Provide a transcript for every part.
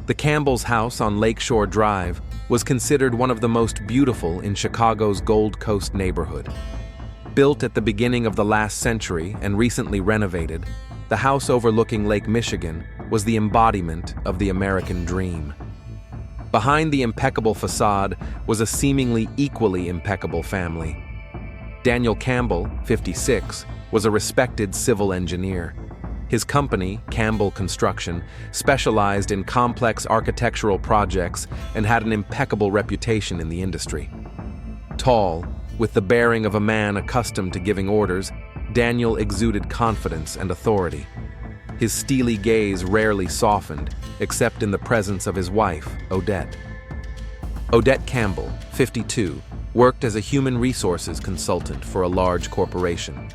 The Campbell's house on Lakeshore Drive was considered one of the most beautiful in Chicago's Gold Coast neighborhood. Built at the beginning of the last century and recently renovated, the house overlooking Lake Michigan was the embodiment of the American dream. Behind the impeccable facade was a seemingly equally impeccable family. Daniel Campbell, 56, was a respected civil engineer. His company, Campbell Construction, specialized in complex architectural projects and had an impeccable reputation in the industry. Tall, with the bearing of a man accustomed to giving orders, Daniel exuded confidence and authority. His steely gaze rarely softened, except in the presence of his wife, Odette. Odette Campbell, 52, worked as a human resources consultant for a large corporation.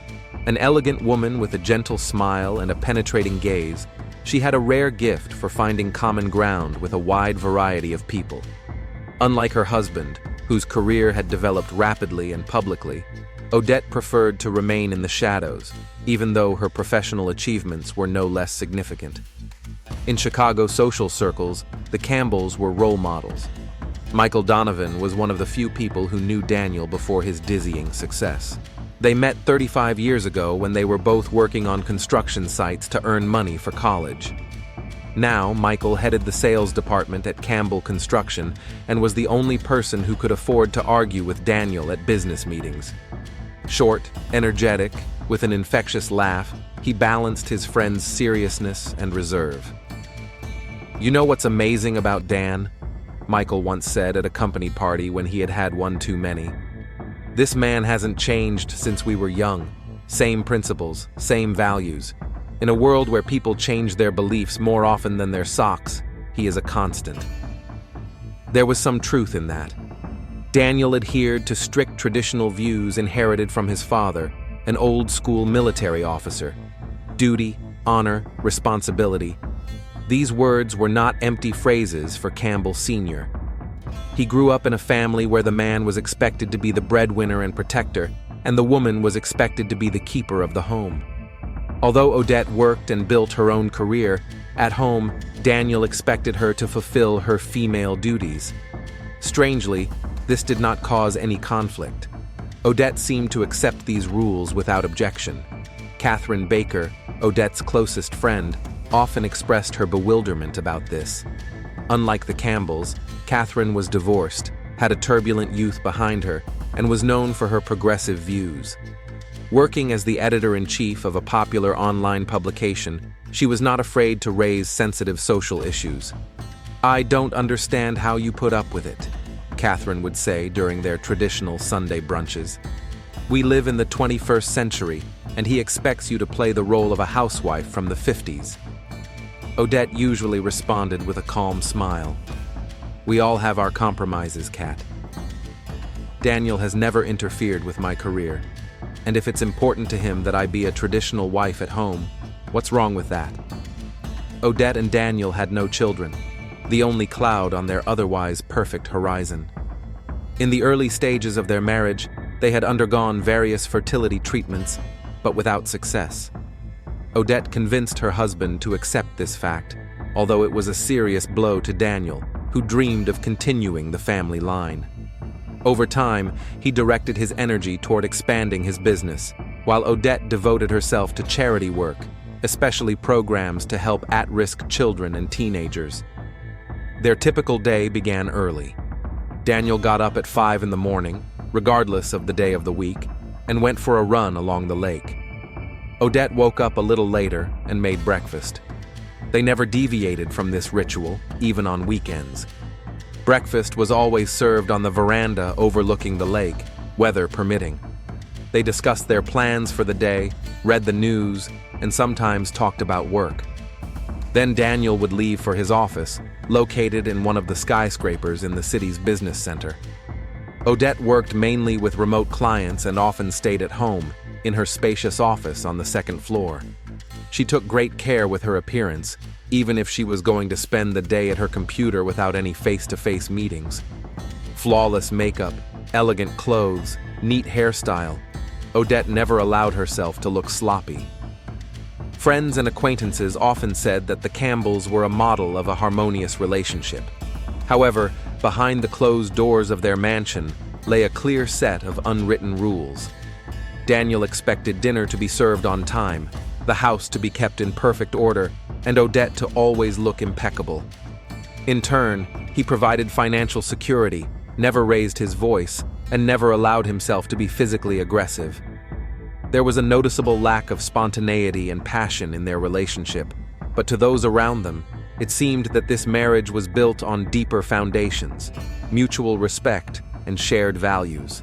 An elegant woman with a gentle smile and a penetrating gaze, she had a rare gift for finding common ground with a wide variety of people. Unlike her husband, whose career had developed rapidly and publicly, Odette preferred to remain in the shadows, even though her professional achievements were no less significant. In Chicago social circles, the Campbells were role models. Michael Donovan was one of the few people who knew Daniel before his dizzying success. They met 35 years ago when they were both working on construction sites to earn money for college. Now, Michael headed the sales department at Campbell Construction and was the only person who could afford to argue with Daniel at business meetings. Short, energetic, with an infectious laugh, he balanced his friend's seriousness and reserve. "You know what's amazing about Dan?" Michael once said at a company party when he had had one too many. "This man hasn't changed since we were young. Same principles, same values. In a world where people change their beliefs more often than their socks, he is a constant." There was some truth in that. Daniel adhered to strict traditional views inherited from his father, an old-school military officer. Duty, honor, responsibility. These words were not empty phrases for Campbell Sr. He grew up in a family where the man was expected to be the breadwinner and protector, and the woman was expected to be the keeper of the home. Although Odette worked and built her own career, at home, Daniel expected her to fulfill her female duties. Strangely, this did not cause any conflict. Odette seemed to accept these rules without objection. Catherine Baker, Odette's closest friend, often expressed her bewilderment about this. Unlike the Campbells, Catherine was divorced, had a turbulent youth behind her, and was known for her progressive views. Working as the editor-in-chief of a popular online publication, she was not afraid to raise sensitive social issues. "I don't understand how you put up with it," Catherine would say during their traditional Sunday brunches. "We live in the 21st century, and he expects you to play the role of a housewife from the 50s. Odette usually responded with a calm smile. "We all have our compromises, Kat. Daniel has never interfered with my career, and if it's important to him that I be a traditional wife at home, what's wrong with that?" Odette and Daniel had no children, the only cloud on their otherwise perfect horizon. In the early stages of their marriage, they had undergone various fertility treatments, but without success. Odette convinced her husband to accept this fact, although it was a serious blow to Daniel, who dreamed of continuing the family line. Over time, he directed his energy toward expanding his business, while Odette devoted herself to charity work, especially programs to help at-risk children and teenagers. Their typical day began early. Daniel got up at 5 in the morning, regardless of the day of the week, and went for a run along the lake. Odette woke up a little later and made breakfast. They never deviated from this ritual, even on weekends. Breakfast was always served on the veranda overlooking the lake, weather permitting. They discussed their plans for the day, read the news, and sometimes talked about work. Then Daniel would leave for his office, located in one of the skyscrapers in the city's business center. Odette worked mainly with remote clients and often stayed at home, in her spacious office on the second floor. She took great care with her appearance, even if she was going to spend the day at her computer without any face-to-face meetings. Flawless makeup, elegant clothes, neat hairstyle. Odette never allowed herself to look sloppy. Friends and acquaintances often said that the Campbells were a model of a harmonious relationship. However, behind the closed doors of their mansion lay a clear set of unwritten rules. Daniel expected dinner to be served on time, the house to be kept in perfect order, and Odette to always look impeccable. In turn, he provided financial security, never raised his voice, and never allowed himself to be physically aggressive. There was a noticeable lack of spontaneity and passion in their relationship, but to those around them, it seemed that this marriage was built on deeper foundations, mutual respect, and shared values.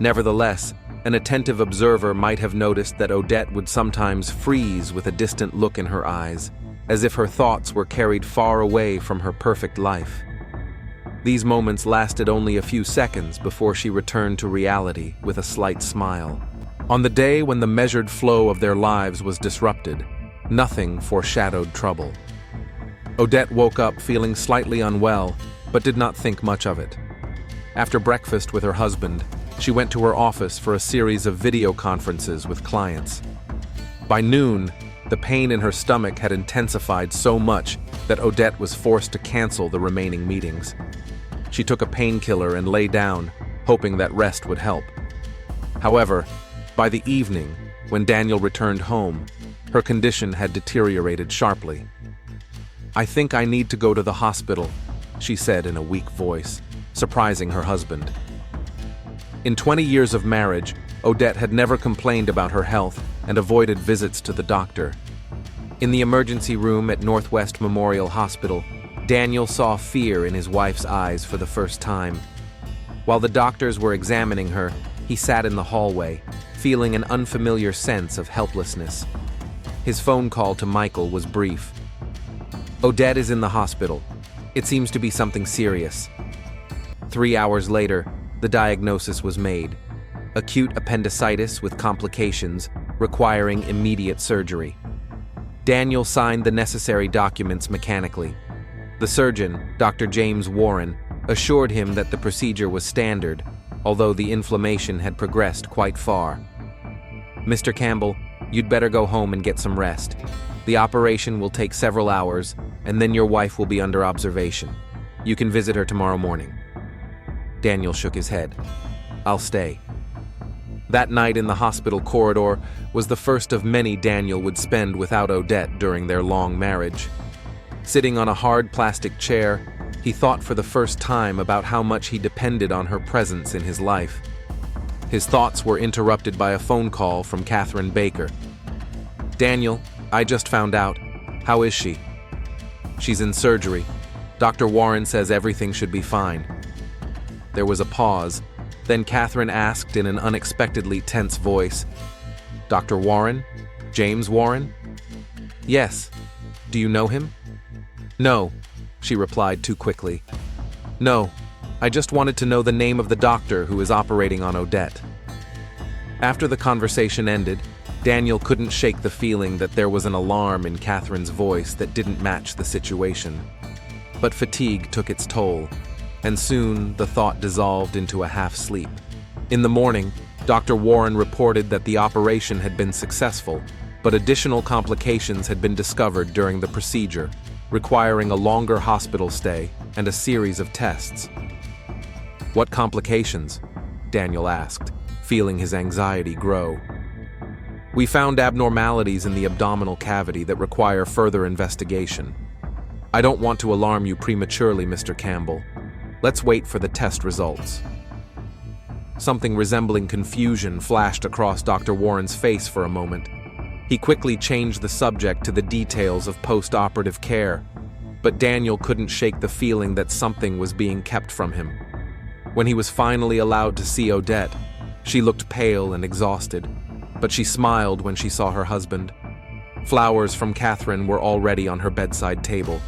Nevertheless, an attentive observer might have noticed that Odette would sometimes freeze with a distant look in her eyes, as if her thoughts were carried far away from her perfect life. These moments lasted only a few seconds before she returned to reality with a slight smile. On the day when the measured flow of their lives was disrupted, nothing foreshadowed trouble. Odette woke up feeling slightly unwell, but did not think much of it. After breakfast with her husband, she went to her office for a series of video conferences with clients. By noon, the pain in her stomach had intensified so much that Odette was forced to cancel the remaining meetings. She took a painkiller and lay down, hoping that rest would help. However, by the evening, when Daniel returned home, her condition had deteriorated sharply. "I think I need to go to the hospital," she said in a weak voice, surprising her husband. In 20 years of marriage, Odette had never complained about her health and avoided visits to the doctor. In the emergency room at Northwest Memorial Hospital, Daniel saw fear in his wife's eyes for the first time. While the doctors were examining her, he sat in the hallway, feeling an unfamiliar sense of helplessness. His phone call to Michael was brief. "Odette is in the hospital. It seems to be something serious." 3 hours later, the diagnosis was made: acute appendicitis with complications requiring immediate surgery. Daniel signed the necessary documents mechanically. The surgeon, Dr. James Warren, assured him that the procedure was standard, although the inflammation had progressed quite far. "Mr. Campbell, you'd better go home and get some rest. The operation will take several hours, and then your wife will be under observation. You can visit her tomorrow morning." Daniel shook his head. "I'll stay." That night in the hospital corridor was the first of many Daniel would spend without Odette during their long marriage. Sitting on a hard plastic chair, he thought for the first time about how much he depended on her presence in his life. His thoughts were interrupted by a phone call from Catherine Baker. "Daniel, I just found out. How is she?" "She's in surgery. Dr. Warren says everything should be fine." There was a pause. Then Catherine asked in an unexpectedly tense voice, "Dr. Warren? James Warren?" "Yes. Do you know him?" "No," she replied too quickly. "No, I just wanted to know the name of the doctor who is operating on Odette." After the conversation ended, Daniel couldn't shake the feeling that there was an alarm in Catherine's voice that didn't match the situation. But fatigue took its toll, and soon the thought dissolved into a half-sleep. In the morning, Dr. Warren reported that the operation had been successful, but additional complications had been discovered during the procedure, requiring a longer hospital stay and a series of tests. "What complications?" Daniel asked, feeling his anxiety grow. "We found abnormalities in the abdominal cavity that require further investigation. I don't want to alarm you prematurely, Mr. Campbell. Let's wait for the test results." Something resembling confusion flashed across Dr. Warren's face for a moment. He quickly changed the subject to the details of post-operative care, but Daniel couldn't shake the feeling that something was being kept from him. When he was finally allowed to see Odette, she looked pale and exhausted, but she smiled when she saw her husband. Flowers from Catherine were already on her bedside table.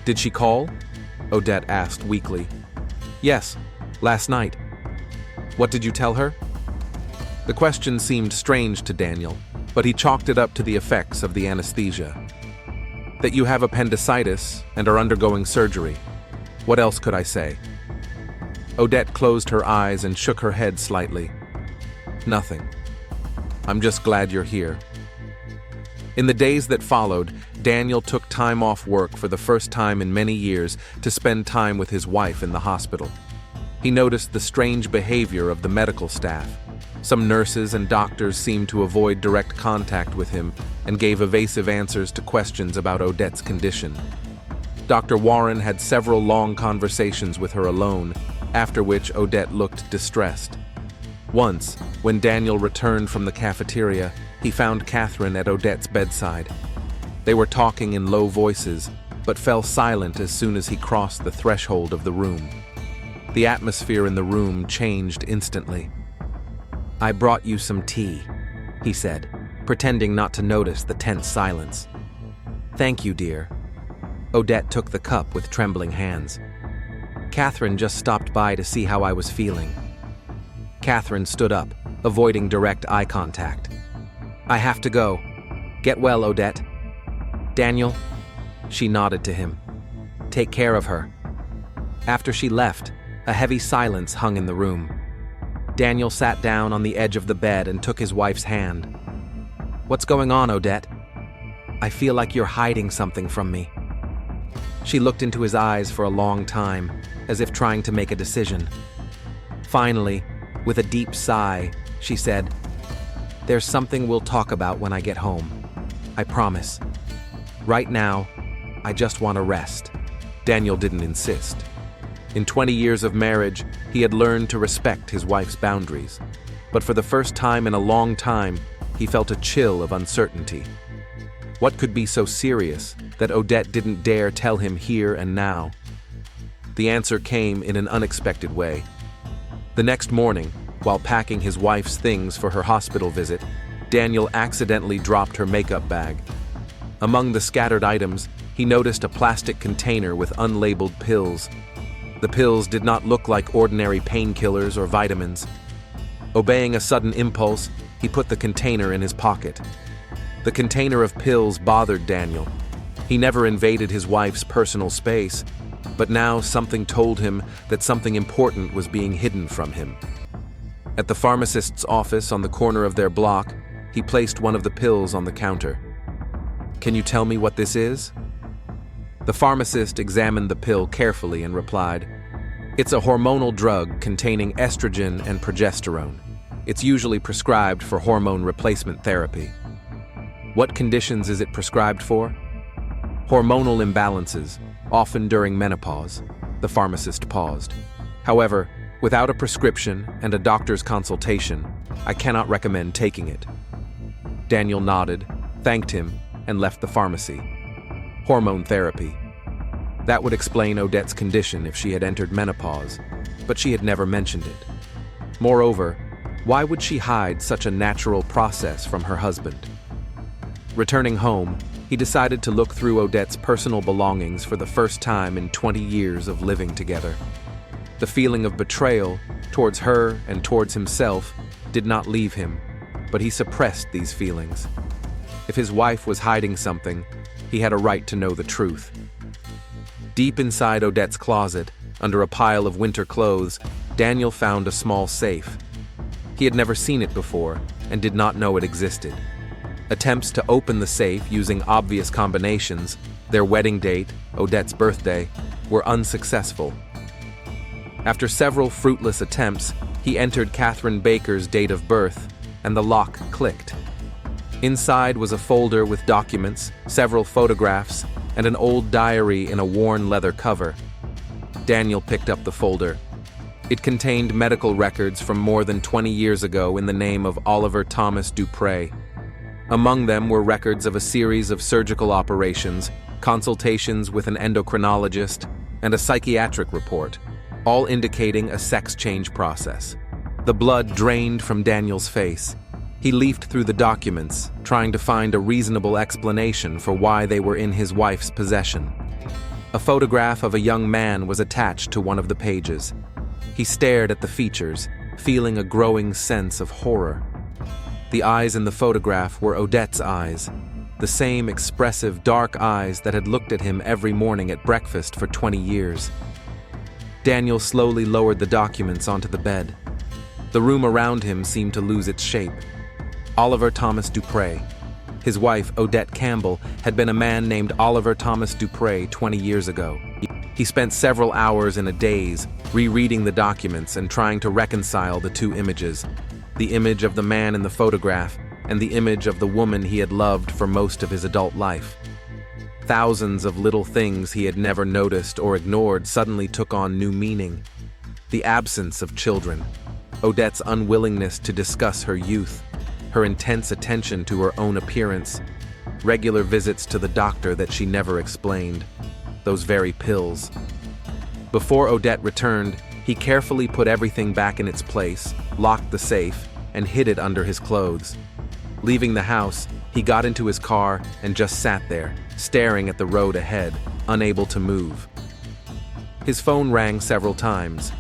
"Did she call?" Odette asked weakly. "Yes, last night." "What did you tell her?" The question seemed strange to Daniel, but he chalked it up to the effects of the anesthesia. "That you have appendicitis and are undergoing surgery. What else could I say?" Odette closed her eyes and shook her head slightly. "Nothing. I'm just glad you're here." In the days that followed, Daniel took time off work for the first time in many years to spend time with his wife in the hospital. He noticed the strange behavior of the medical staff. Some nurses and doctors seemed to avoid direct contact with him and gave evasive answers to questions about Odette's condition. Dr. Warren had several long conversations with her alone, after which Odette looked distressed. Once, when Daniel returned from the cafeteria, he found Catherine at Odette's bedside. They were talking in low voices, but fell silent as soon as he crossed the threshold of the room. The atmosphere in the room changed instantly. "I brought you some tea," he said, pretending not to notice the tense silence. "Thank you, dear." Odette took the cup with trembling hands. "Catherine just stopped by to see how I was feeling." Catherine stood up, avoiding direct eye contact. "I have to go. Get well, Odette." "Daniel?" She nodded to him. "Take care of her." After she left, a heavy silence hung in the room. Daniel sat down on the edge of the bed and took his wife's hand. "What's going on, Odette?" "I feel like you're hiding something from me." She looked into his eyes for a long time, as if trying to make a decision. Finally, with a deep sigh, she said, "There's something we'll talk about when I get home. I promise. Right now, I just want to rest." Daniel didn't insist. In 20 years of marriage, he had learned to respect his wife's boundaries. But for the first time in a long time, he felt a chill of uncertainty. What could be so serious that Odette didn't dare tell him here and now? The answer came in an unexpected way. The next morning, while packing his wife's things for her hospital visit, Daniel accidentally dropped her makeup bag. Among the scattered items, he noticed a plastic container with unlabeled pills. The pills did not look like ordinary painkillers or vitamins. Obeying a sudden impulse, he put the container in his pocket. The container of pills bothered Daniel. He never invaded his wife's personal space, but now something told him that something important was being hidden from him. At the pharmacist's office on the corner of their block, he placed one of the pills on the counter. "Can you tell me what this is?" The pharmacist examined the pill carefully and replied, "It's a hormonal drug containing estrogen and progesterone. It's usually prescribed for hormone replacement therapy." "What conditions is it prescribed for?" "Hormonal imbalances, often during menopause." The pharmacist paused. "However, without a prescription and a doctor's consultation, I cannot recommend taking it." Daniel nodded, thanked him, and left the pharmacy. Hormone therapy. That would explain Odette's condition if she had entered menopause, but she had never mentioned it. Moreover, why would she hide such a natural process from her husband? Returning home, he decided to look through Odette's personal belongings for the first time in 20 years of living together. The feeling of betrayal towards her and towards himself did not leave him, but he suppressed these feelings. If his wife was hiding something, he had a right to know the truth. Deep inside Odette's closet, under a pile of winter clothes, Daniel found a small safe. He had never seen it before and did not know it existed. Attempts to open the safe using obvious combinations, their wedding date, Odette's birthday, were unsuccessful. After several fruitless attempts, he entered Catherine Baker's date of birth, and the lock clicked. Inside was a folder with documents, several photographs, and an old diary in a worn leather cover. Daniel picked up the folder. It contained medical records from more than 20 years ago in the name of Oliver Thomas Dupre. Among them were records of a series of surgical operations, consultations with an endocrinologist, and a psychiatric report, all indicating a sex change process. The blood drained from Daniel's face. He leafed through the documents, trying to find a reasonable explanation for why they were in his wife's possession. A photograph of a young man was attached to one of the pages. He stared at the features, feeling a growing sense of horror. The eyes in the photograph were Odette's eyes, the same expressive dark eyes that had looked at him every morning at breakfast for 20 years. Daniel slowly lowered the documents onto the bed. The room around him seemed to lose its shape. Oliver Thomas Dupre. His wife, Odette Campbell, had been a man named Oliver Thomas Dupre 20 years ago. He spent several hours in a daze, rereading the documents and trying to reconcile the two images, the image of the man in the photograph and the image of the woman he had loved for most of his adult life. Thousands of little things he had never noticed or ignored suddenly took on new meaning. The absence of children, Odette's unwillingness to discuss her youth, her intense attention to her own appearance, regular visits to the doctor that she never explained, those very pills. Before Odette returned, he carefully put everything back in its place, locked the safe, and hid it under his clothes. Leaving the house, he got into his car and just sat there, staring at the road ahead, unable to move. His phone rang several times.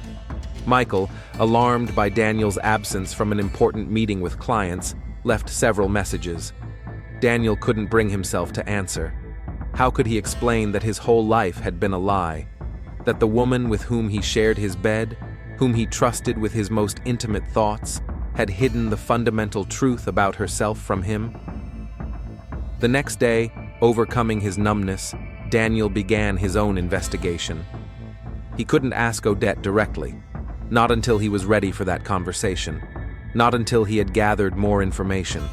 Michael, alarmed by Daniel's absence from an important meeting with clients, left several messages. Daniel couldn't bring himself to answer. How could he explain that his whole life had been a lie? That the woman with whom he shared his bed, whom he trusted with his most intimate thoughts, had hidden the fundamental truth about herself from him? The next day, overcoming his numbness, Daniel began his own investigation. He couldn't ask Odette directly, not until he was ready for that conversation, not until he had gathered more information.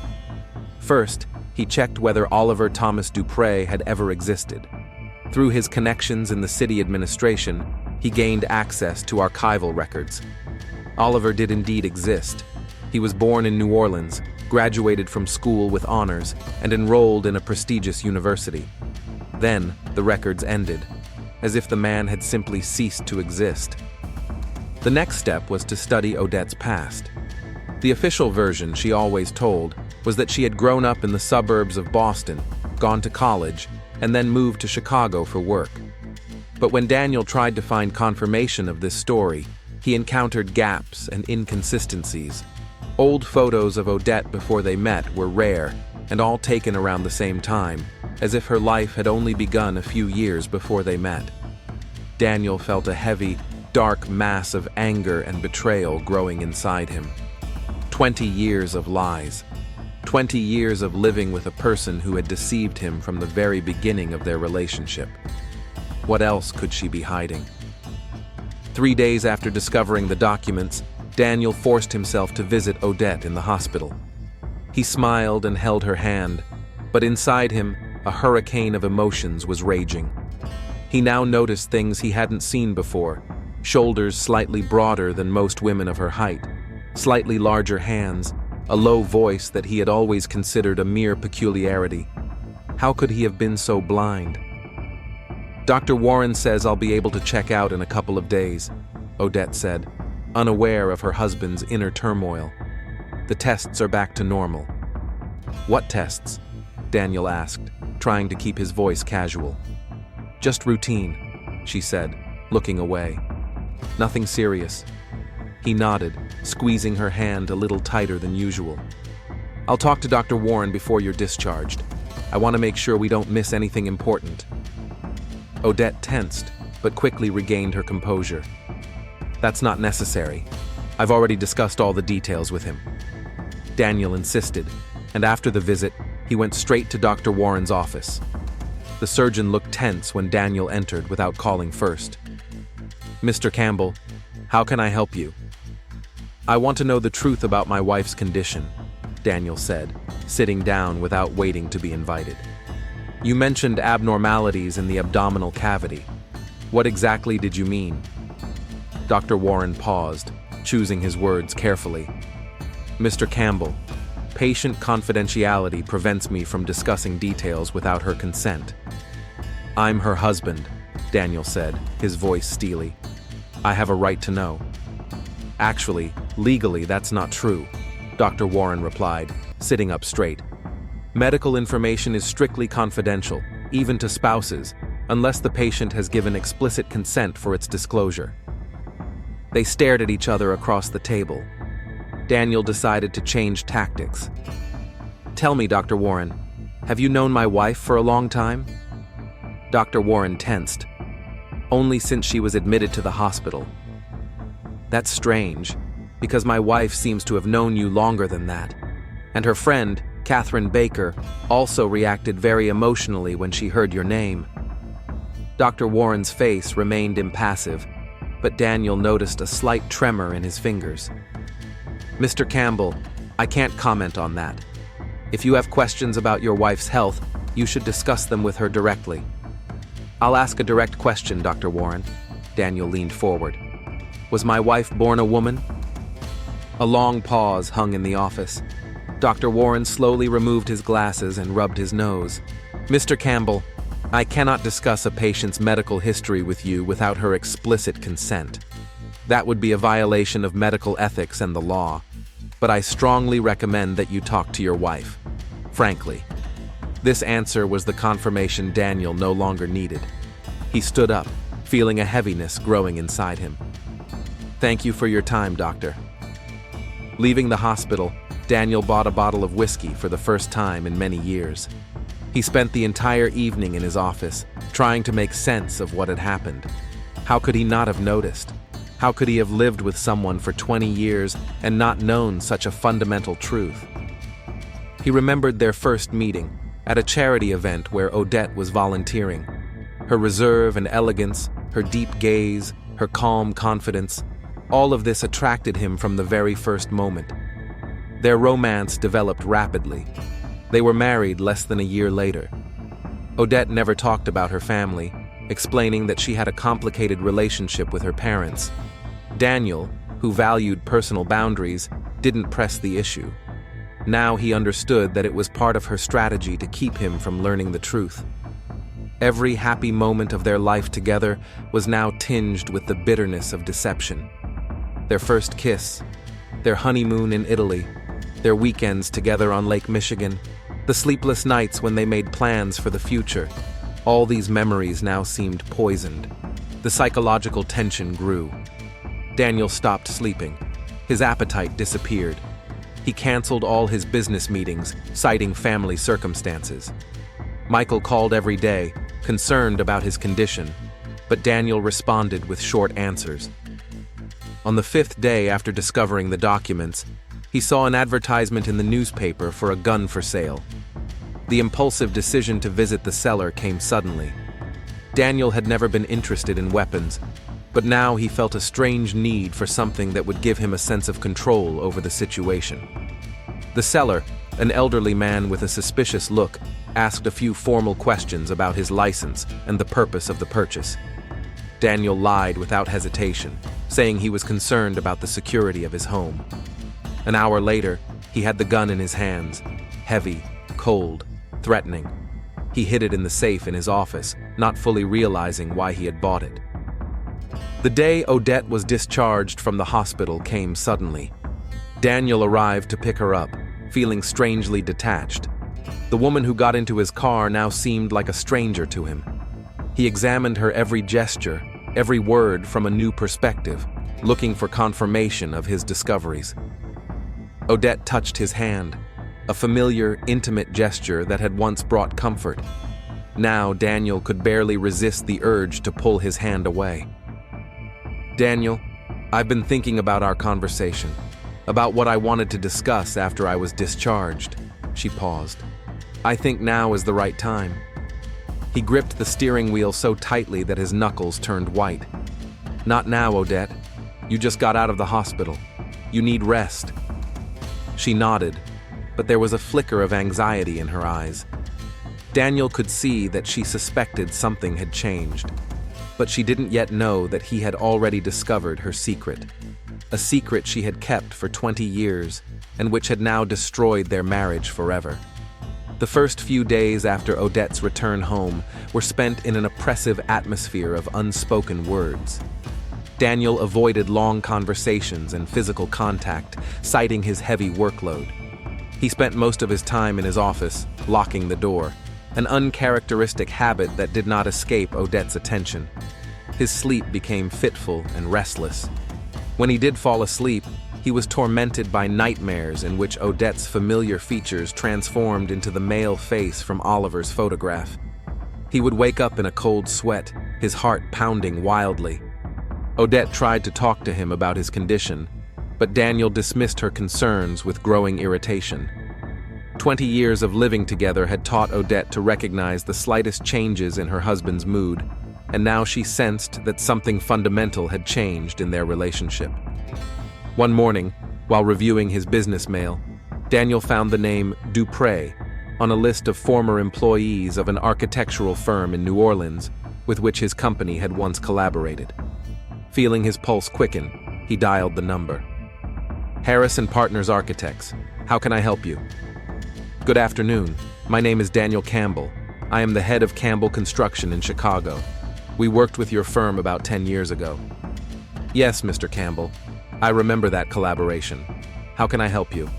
First, he checked whether Oliver Thomas Dupre had ever existed. Through his connections in the city administration, he gained access to archival records. Oliver did indeed exist. He was born in New Orleans, graduated from school with honors, and enrolled in a prestigious university. Then, the records ended, as if the man had simply ceased to exist. The next step was to study Odette's past. The official version she always told was that she had grown up in the suburbs of Boston, gone to college, and then moved to Chicago for work. But when Daniel tried to find confirmation of this story, he encountered gaps and inconsistencies. Old photos of Odette before they met were rare, and all taken around the same time, as if her life had only begun a few years before they met. Daniel felt a heavy, dark mass of anger and betrayal growing inside him. 20 years of lies. 20 years of living with a person who had deceived him from the very beginning of their relationship. What else could she be hiding? 3 days after discovering the documents, Daniel forced himself to visit Odette in the hospital. He smiled and held her hand, but inside him, a hurricane of emotions was raging. He now noticed things he hadn't seen before: shoulders slightly broader than most women of her height, slightly larger hands, a low voice that he had always considered a mere peculiarity. How could he have been so blind? "Dr. Warren says I'll be able to check out in a couple of days," Odette said, unaware of her husband's inner turmoil. "The tests are back to normal." "What tests?" Daniel asked, trying to keep his voice casual. "Just routine," she said, looking away. "Nothing serious." He nodded, squeezing her hand a little tighter than usual. "I'll talk to Dr. Warren before you're discharged. I want to make sure we don't miss anything important." Odette tensed, but quickly regained her composure. "That's not necessary. I've already discussed all the details with him." Daniel insisted, and after the visit, he went straight to Dr. Warren's office. The surgeon looked tense when Daniel entered without calling first. "Mr. Campbell, how can I help you?" "I want to know the truth about my wife's condition," Daniel said, sitting down without waiting to be invited. "You mentioned abnormalities in the abdominal cavity. What exactly did you mean?" Dr. Warren paused, choosing his words carefully. "Mr. Campbell, patient confidentiality prevents me from discussing details without her consent." "I'm her husband," Daniel said, his voice steely. "I have a right to know." "Actually, legally, that's not true," Dr. Warren replied, sitting up straight. "Medical information is strictly confidential, even to spouses, unless the patient has given explicit consent for its disclosure." They stared at each other across the table. Daniel decided to change tactics. "Tell me, Dr. Warren, have you known my wife for a long time?" Dr. Warren tensed. "Only since she was admitted to the hospital." "That's strange, because my wife seems to have known you longer than that. And her friend, Catherine Baker also reacted very emotionally when she heard your name. Dr. Warren's face remained impassive, but Daniel noticed a slight tremor in his fingers. Mr. Campbell, I can't comment on that. If you have questions about your wife's health, you should discuss them with her directly. I'll ask a direct question, Dr. Warren. Daniel leaned forward. Was my wife born a woman? A long pause hung in the office. Dr. Warren slowly removed his glasses and rubbed his nose. Mr. Campbell, I cannot discuss a patient's medical history with you without her explicit consent. That would be a violation of medical ethics and the law, but I strongly recommend that you talk to your wife. Frankly. This answer was the confirmation Daniel no longer needed. He stood up, feeling a heaviness growing inside him. Thank you for your time, doctor. Leaving the hospital, Daniel bought a bottle of whiskey for the first time in many years. He spent the entire evening in his office, trying to make sense of what had happened. How could he not have noticed? How could he have lived with someone for 20 years and not known such a fundamental truth? He remembered their first meeting, at a charity event where Odette was volunteering. Her reserve and elegance, her deep gaze, her calm confidence, all of this attracted him from the very first moment. Their romance developed rapidly. They were married less than a year later. Odette never talked about her family, explaining that she had a complicated relationship with her parents. Daniel, who valued personal boundaries, didn't press the issue. Now he understood that it was part of her strategy to keep him from learning the truth. Every happy moment of their life together was now tinged with the bitterness of deception. Their first kiss, their honeymoon in Italy, their weekends together on Lake Michigan, the sleepless nights when they made plans for the future, all these memories now seemed poisoned. The psychological tension grew. Daniel stopped sleeping. His appetite disappeared. He canceled all his business meetings, citing family circumstances. Michael called every day, concerned about his condition, but Daniel responded with short answers. On the fifth day after discovering the documents, he saw an advertisement in the newspaper for a gun for sale. The impulsive decision to visit the seller came suddenly. Daniel had never been interested in weapons, but now he felt a strange need for something that would give him a sense of control over the situation. The seller, an elderly man with a suspicious look, asked a few formal questions about his license and the purpose of the purchase. Daniel lied without hesitation, saying he was concerned about the security of his home. An hour later, he had the gun in his hands, heavy, cold, threatening. He hid it in the safe in his office, not fully realizing why he had bought it. The day Odette was discharged from the hospital came suddenly. Daniel arrived to pick her up, feeling strangely detached. The woman who got into his car now seemed like a stranger to him. He examined her every gesture, every word from a new perspective, looking for confirmation of his discoveries. Odette touched his hand, a familiar, intimate gesture that had once brought comfort. Now Daniel could barely resist the urge to pull his hand away. Daniel, I've been thinking about our conversation, about what I wanted to discuss after I was discharged. She paused. I think now is the right time. He gripped the steering wheel so tightly that his knuckles turned white. Not now, Odette. You just got out of the hospital. You need rest. She nodded, but there was a flicker of anxiety in her eyes. Daniel could see that she suspected something had changed, but she didn't yet know that he had already discovered her secret. A secret she had kept for 20 years and which had now destroyed their marriage forever. The first few days after Odette's return home were spent in an oppressive atmosphere of unspoken words. Daniel avoided long conversations and physical contact, citing his heavy workload. He spent most of his time in his office, locking the door, an uncharacteristic habit that did not escape Odette's attention. His sleep became fitful and restless. When he did fall asleep, he was tormented by nightmares in which Odette's familiar features transformed into the male face from Oliver's photograph. He would wake up in a cold sweat, his heart pounding wildly. Odette tried to talk to him about his condition, but Daniel dismissed her concerns with growing irritation. 20 years of living together had taught Odette to recognize the slightest changes in her husband's mood, and now she sensed that something fundamental had changed in their relationship. One morning, while reviewing his business mail, Daniel found the name Dupré on a list of former employees of an architectural firm in New Orleans with which his company had once collaborated. Feeling his pulse quicken, he dialed the number. Harris & Partners Architects, how can I help you? Good afternoon, my name is Daniel Campbell. I am the head of Campbell Construction in Chicago. We worked with your firm about 10 years ago. Yes, Mr. Campbell, I remember that collaboration. How can I help you?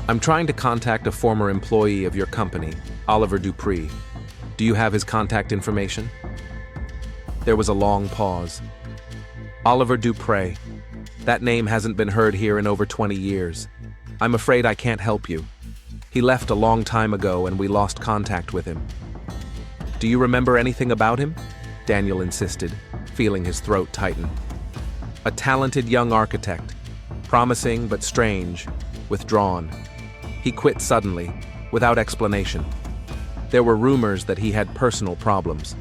I'm trying to contact a former employee of your company, Oliver Dupré. Do you have his contact information? There was a long pause. Oliver Dupré. That name hasn't been heard here in over 20 years. I'm afraid I can't help you. He left a long time ago and we lost contact with him. Do you remember anything about him? Daniel insisted, feeling his throat tighten. A talented young architect, promising but strange, withdrawn. He quit suddenly, without explanation. There were rumors that he had personal problems.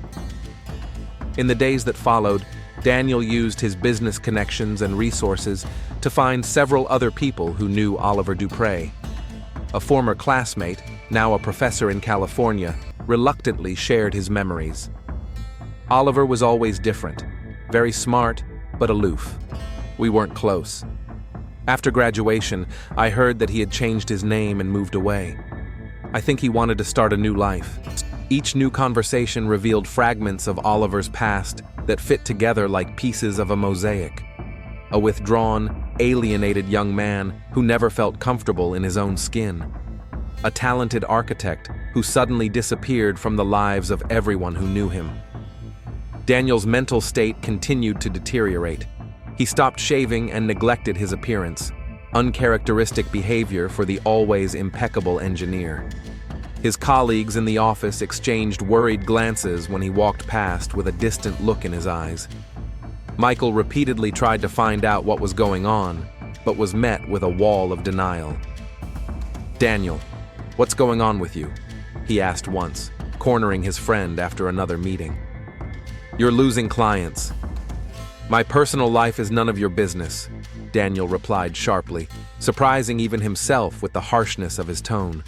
In the days that followed, Daniel used his business connections and resources to find several other people who knew Oliver Dupré. A former classmate, now a professor in California, reluctantly shared his memories. Oliver was always different, very smart, but aloof. We weren't close. After graduation, I heard that he had changed his name and moved away. I think he wanted to start a new life. Each new conversation revealed fragments of Oliver's past that fit together like pieces of a mosaic. A withdrawn, alienated young man who never felt comfortable in his own skin. A talented architect who suddenly disappeared from the lives of everyone who knew him. Daniel's mental state continued to deteriorate. He stopped shaving and neglected his appearance, uncharacteristic behavior for the always impeccable engineer. His colleagues in the office exchanged worried glances when he walked past with a distant look in his eyes. Michael repeatedly tried to find out what was going on, but was met with a wall of denial. Daniel, what's going on with you? He asked once, cornering his friend after another meeting. You're losing clients. My personal life is none of your business, Daniel replied sharply, surprising even himself with the harshness of his tone.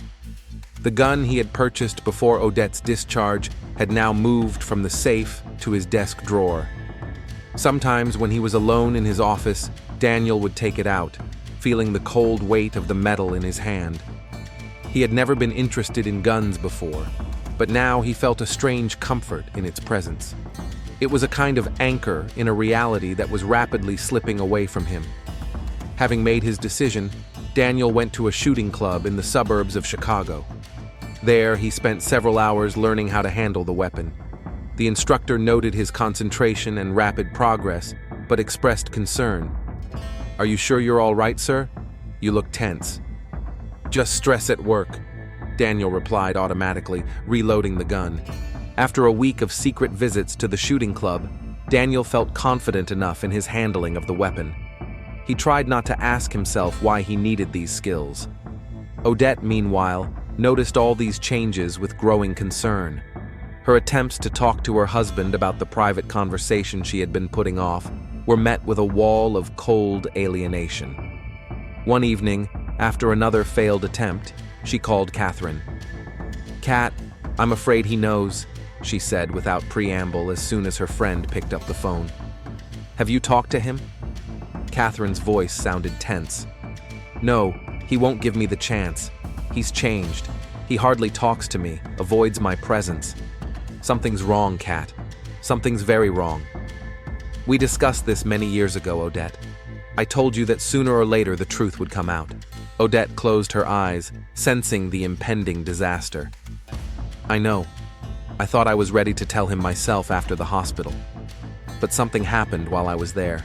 The gun he had purchased before Odette's discharge had now moved from the safe to his desk drawer. Sometimes when he was alone in his office, Daniel would take it out, feeling the cold weight of the metal in his hand. He had never been interested in guns before, but now he felt a strange comfort in its presence. It was a kind of anchor in a reality that was rapidly slipping away from him. Having made his decision, Daniel went to a shooting club in the suburbs of Chicago. There, he spent several hours learning how to handle the weapon. The instructor noted his concentration and rapid progress, but expressed concern. Are you sure you're all right, sir? You look tense. Just stress at work, Daniel replied automatically, reloading the gun. After a week of secret visits to the shooting club, Daniel felt confident enough in his handling of the weapon. He tried not to ask himself why he needed these skills. Odette, meanwhile, noticed all these changes with growing concern. Her attempts to talk to her husband about the private conversation she had been putting off were met with a wall of cold alienation. One evening, after another failed attempt, she called Catherine. "Cat, I'm afraid he knows," she said without preamble as soon as her friend picked up the phone. "Have you talked to him?" Catherine's voice sounded tense. "No, he won't give me the chance. He's changed. He hardly talks to me, avoids my presence. Something's wrong, Cat. Something's very wrong. We discussed this many years ago, Odette. I told you that sooner or later the truth would come out." Odette closed her eyes, sensing the impending disaster. "I know. I thought I was ready to tell him myself after the hospital. But something happened while I was there.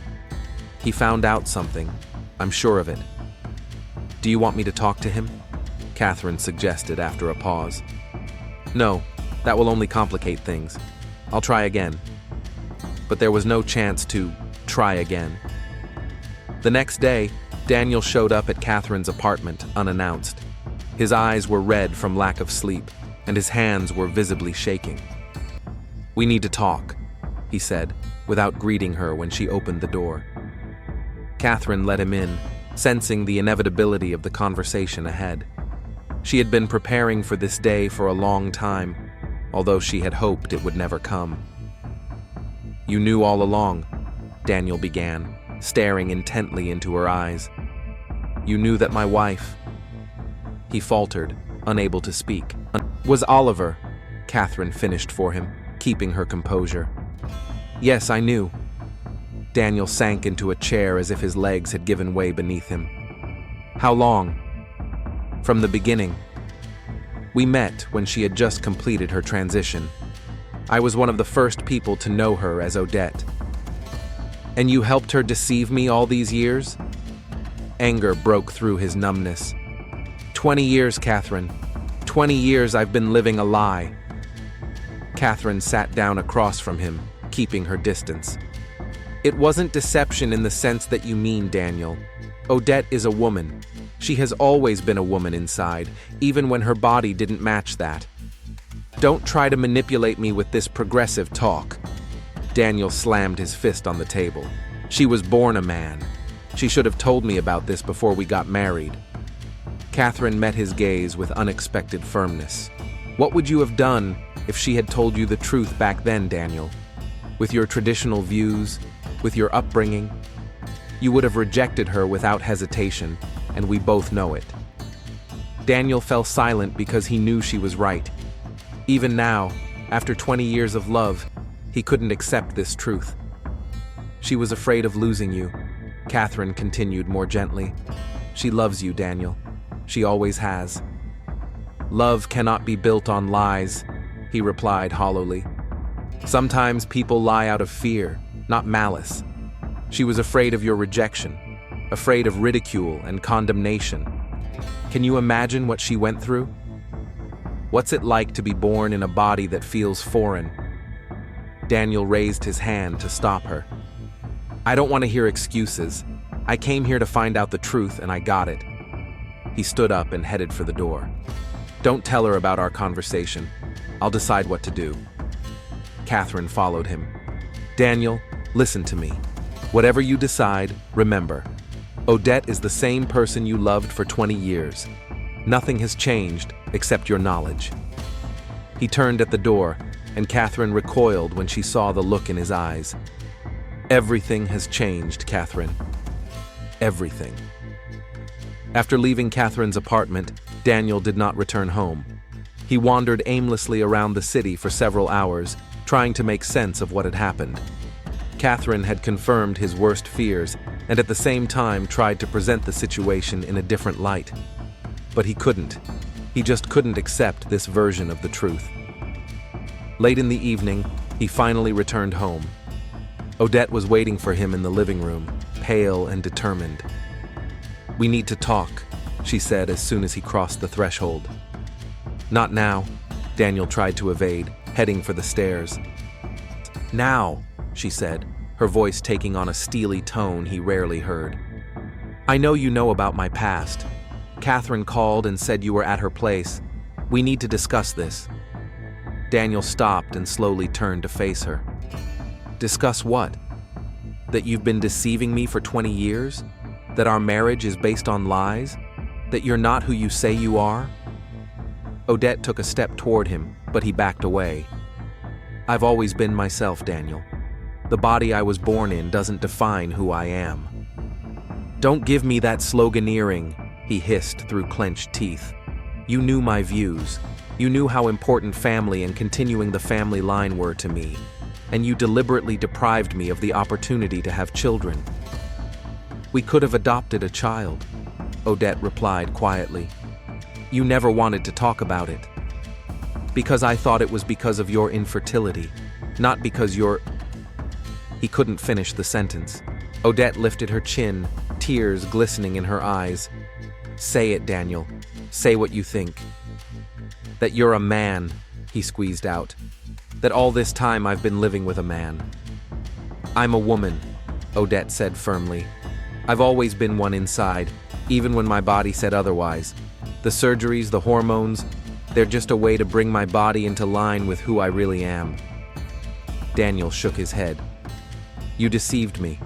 He found out something. I'm sure of it. Do you want me to talk to him?" Catherine suggested after a pause. "No, that will only complicate things. I'll try again." But there was no chance to try again. The next day, Daniel showed up at Catherine's apartment unannounced. His eyes were red from lack of sleep, and his hands were visibly shaking. "We need to talk," he said, without greeting her when she opened the door. Catherine let him in, sensing the inevitability of the conversation ahead. She had been preparing for this day for a long time, although she had hoped it would never come. "You knew all along," Daniel began, staring intently into her eyes. "You knew that my wife—" He faltered, unable to speak. "Was Oliver," Catherine finished for him, keeping her composure. "Yes, I knew." Daniel sank into a chair as if his legs had given way beneath him. "How long?" "From the beginning. We met when she had just completed her transition. I was one of the first people to know her as Odette." "And you helped her deceive me all these years?" Anger broke through his numbness. 20 years, Catherine. 20 years I've been living a lie." Catherine sat down across from him, keeping her distance. "It wasn't deception in the sense that you mean, Daniel. Odette is a woman. She has always been a woman inside, even when her body didn't match that. Don't try to manipulate me with this progressive talk." Daniel slammed his fist on the table. "She was born a man. She should have told me about this before we got married." Catherine met his gaze with unexpected firmness. "What would you have done if she had told you the truth back then, Daniel? With your traditional views, with your upbringing? You would have rejected her without hesitation, and we both know it." Daniel fell silent because he knew she was right. Even now, after 20 years of love, he couldn't accept this truth. "She was afraid of losing you," Catherine continued more gently. "She loves you, Daniel. She always has." "Love cannot be built on lies," he replied hollowly. "Sometimes people lie out of fear, not malice. She was afraid of your rejection, afraid of ridicule and condemnation. Can you imagine what she went through? What's it like to be born in a body that feels foreign?" Daniel raised his hand to stop her. "I don't want to hear excuses. I came here to find out the truth, and I got it." He stood up and headed for the door. "Don't tell her about our conversation. I'll decide what to do." Catherine followed him. "Daniel, listen to me. Whatever you decide, remember, Odette is the same person you loved for 20 years. Nothing has changed except your knowledge." He turned at the door, and Catherine recoiled when she saw the look in his eyes. "Everything has changed, Catherine. Everything." After leaving Catherine's apartment, Daniel did not return home. He wandered aimlessly around the city for several hours, trying to make sense of what had happened. Catherine had confirmed his worst fears, and at the same time tried to present the situation in a different light. But he couldn't. He just couldn't accept this version of the truth. Late in the evening, he finally returned home. Odette was waiting for him in the living room, pale and determined. "We need to talk," she said as soon as he crossed the threshold. "Not now," Daniel tried to evade, heading for the stairs. "Now," she said, her voice taking on a steely tone he rarely heard. "I know you know about my past. Catherine called and said you were at her place. We need to discuss this." Daniel stopped and slowly turned to face her. "Discuss what? That you've been deceiving me for 20 years? That our marriage is based on lies? That you're not who you say you are?" Odette took a step toward him, but he backed away. "I've always been myself, Daniel. The body I was born in doesn't define who I am." "Don't give me that sloganeering," he hissed through clenched teeth. "You knew my views. You knew how important family and continuing the family line were to me, and you deliberately deprived me of the opportunity to have children." "We could have adopted a child," Odette replied quietly. "You never wanted to talk about it." "Because I thought it was because of your infertility, not because you're—" He couldn't finish the sentence. Odette lifted her chin, tears glistening in her eyes. "Say it, Daniel. Say what you think." "That you're a man," he squeezed out. "That all this time I've been living with a man." "I'm a woman," Odette said firmly. "I've always been one inside, even when my body said otherwise. The surgeries, the hormones, they're just a way to bring my body into line with who I really am." Daniel shook his head. "You deceived me.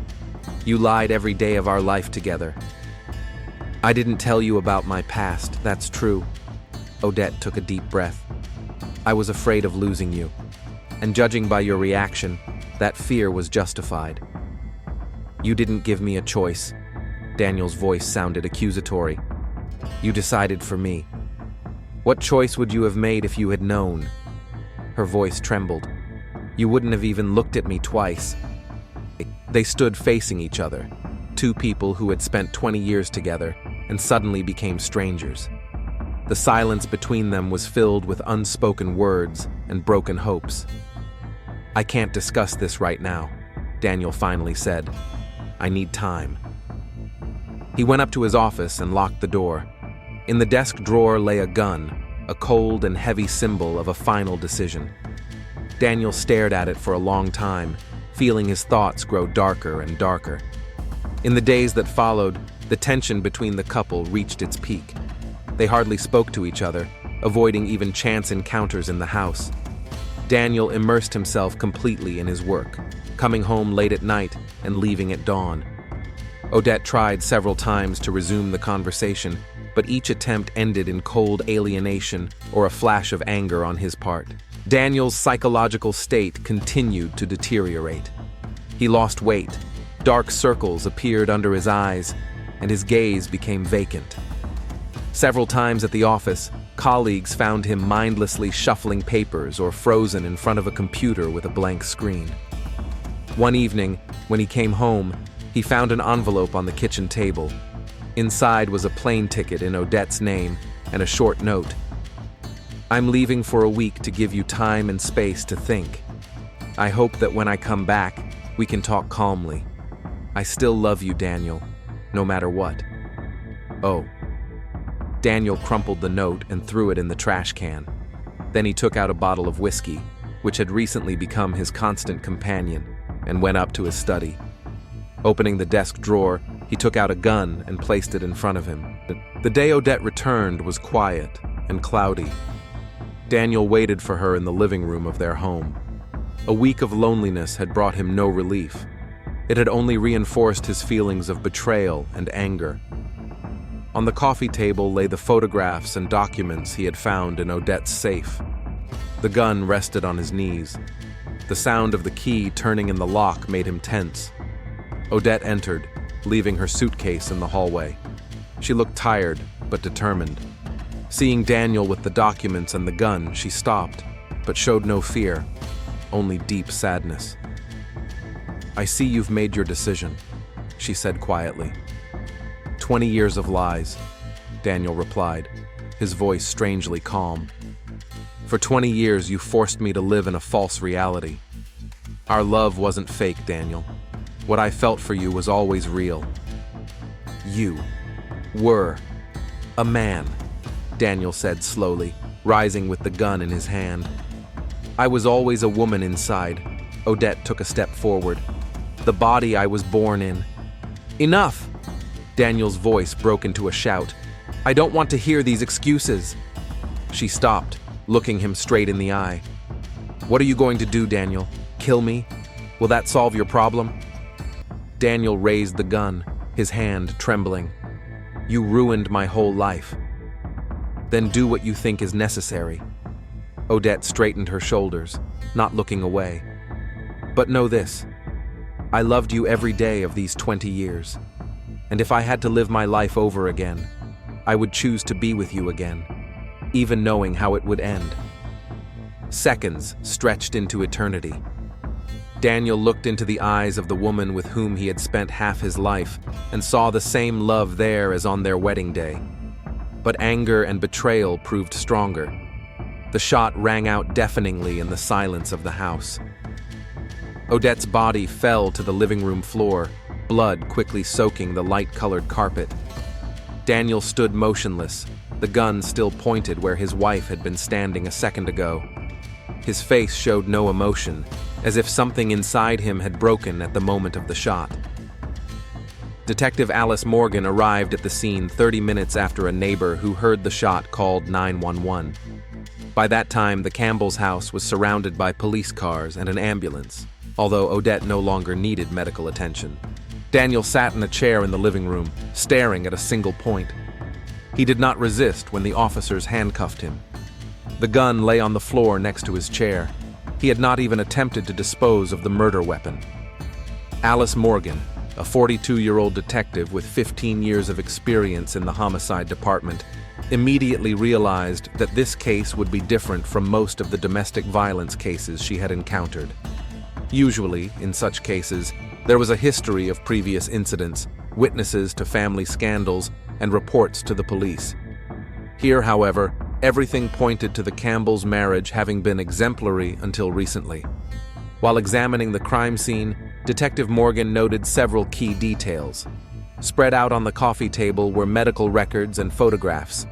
You lied every day of our life together. I didn't tell you about my past, that's true." Odette took a deep breath. "I was afraid of losing you. And judging by your reaction, that fear was justified." "You didn't give me a choice." Daniel's voice sounded accusatory. "You decided for me. What choice would you have made if you had known?" Her voice trembled. "You wouldn't have even looked at me twice." They stood facing each other, two people who had spent 20 years together and suddenly became strangers. The silence between them was filled with unspoken words and broken hopes. "I can't discuss this right now," Daniel finally said. "I need time." He went up to his office and locked the door. In the desk drawer lay a gun, a cold and heavy symbol of a final decision. Daniel stared at it for a long time, feeling his thoughts grow darker and darker. In the days that followed, the tension between the couple reached its peak. They hardly spoke to each other, avoiding even chance encounters in the house. Daniel immersed himself completely in his work, coming home late at night and leaving at dawn. Odette tried several times to resume the conversation, but each attempt ended in cold alienation or a flash of anger on his part. Daniel's psychological state continued to deteriorate. He lost weight, dark circles appeared under his eyes, and his gaze became vacant. Several times at the office, colleagues found him mindlessly shuffling papers or frozen in front of a computer with a blank screen. One evening, when he came home, he found an envelope on the kitchen table. Inside was a plane ticket in Odette's name and a short note. "I'm leaving for a week to give you time and space to think. I hope that when I come back, we can talk calmly. I still love you, Daniel, no matter what." "Oh." Daniel crumpled the note and threw it in the trash can. Then he took out a bottle of whiskey, which had recently become his constant companion, and went up to his study. Opening the desk drawer, he took out a gun and placed it in front of him. The day Odette returned was quiet and cloudy. Daniel waited for her in the living room of their home. A week of loneliness had brought him no relief. It had only reinforced his feelings of betrayal and anger. On the coffee table lay the photographs and documents he had found in Odette's safe. The gun rested on his knees. The sound of the key turning in the lock made him tense. Odette entered, leaving her suitcase in the hallway. She looked tired, but determined. Seeing Daniel with the documents and the gun, she stopped, but showed no fear, only deep sadness. "I see you've made your decision," she said quietly. 20 years of lies," Daniel replied, his voice strangely calm. "For 20 years you forced me to live in a false reality. Our love wasn't fake, Daniel. What I felt for you was always real. You were a man," Daniel said slowly, rising with the gun in his hand. "I was always a woman inside." Odette took a step forward. "The body I was born in." "Enough!" Daniel's voice broke into a shout. "I don't want to hear these excuses." She stopped, looking him straight in the eye. "What are you going to do, Daniel? Kill me? Will that solve your problem?" Daniel raised the gun, his hand trembling. "You ruined my whole life. Then do what you think is necessary." Odette straightened her shoulders, not looking away. "But know this. I loved you every day of these 20 years. And if I had to live my life over again, I would choose to be with you again, even knowing how it would end." Seconds stretched into eternity. Daniel looked into the eyes of the woman with whom he had spent half his life and saw the same love there as on their wedding day. But anger and betrayal proved stronger. The shot rang out deafeningly in the silence of the house. Odette's body fell to the living room floor, blood quickly soaking the light-colored carpet. Daniel stood motionless, the gun still pointed where his wife had been standing a second ago. His face showed no emotion, as if something inside him had broken at the moment of the shot. Detective Alice Morgan arrived at the scene 30 minutes after a neighbor who heard the shot called 911. By that time, the Campbells' house was surrounded by police cars and an ambulance, although Odette no longer needed medical attention. Daniel sat in a chair in the living room, staring at a single point. He did not resist when the officers handcuffed him. The gun lay on the floor next to his chair. He had not even attempted to dispose of the murder weapon. Alice Morgan, a 42-year-old detective with 15 years of experience in the homicide department, immediately realized that this case would be different from most of the domestic violence cases she had encountered. Usually, in such cases, there was a history of previous incidents, witnesses to family scandals, and reports to the police. Here, however, everything pointed to the Campbells' marriage having been exemplary until recently. While examining the crime scene, Detective Morgan noted several key details. Spread out on the coffee table were medical records and photographs.